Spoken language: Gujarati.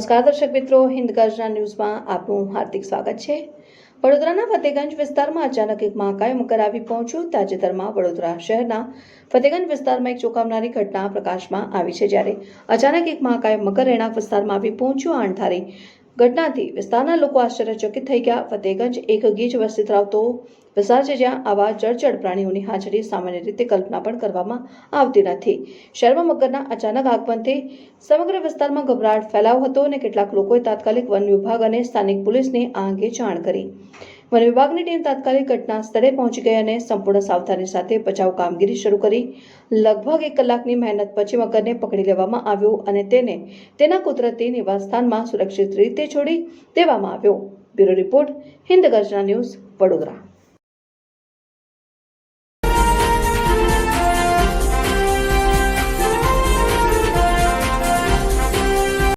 નમસ્કાર દર્શક મિત્રો, હિન્દ ગર્जना ન્યૂઝમાં આપનું હાર્દિક સ્વાગત છે। વડોદરાના ફતેગંજ વિસ્તારમાં અચાનક એક મહાકાય મગર આવી પહોંચ્યું। તાજેતરમાં વડોદરા શહેરના ફતેગંજ વિસ્તારમાં એક ચોંકાવનારી ઘટના પ્રકાશમાં આવી છે, જ્યારે અચાનક એક મહાકાય મગર રહેણાંક વિસ્તારમાં આવી પહોંચ્યું। આ અણધારી ઘટનાથી વિસ્તારના લોકો આશ્ચર્યચકિત થઈ ગયા। ફતેગંજ એક ગીચ વસ્તી ધરાવતો વિસ્તાર છે, જ્યાં આવા જળચર પ્રાણીઓની હાજરી સામાન્ય રીતે કલ્પના પણ કરવામાં આવતી નથી। શહેરમાં મગરના અચાનક આગમનથી સમગ્ર વિસ્તારમાં ગભરાટ ફેલાયો હતો અને કેટલાક લોકોએ તાત્કાલિક વન વિભાગ અને સ્થાનિક પોલીસને આ અંગે જાણ કરી। વન વિભાગની ટીમ તાત્કાલિક ઘટના સ્થળે પહોંચી ગઈ અને સંપૂર્ણ સાવધાની સાથે બચાવ કામગીરી શરૂ કરી। લગભગ 1 કલાકની મહેનત પછી મગરને પકડી લેવામાં આવ્યો અને તેને તેના કુદરતી નિવાસસ્થાનમાં સુરક્ષિત રીતે છોડી દેવામાં આવ્યો। Bureau report, Hind Garjana news, Vadodara.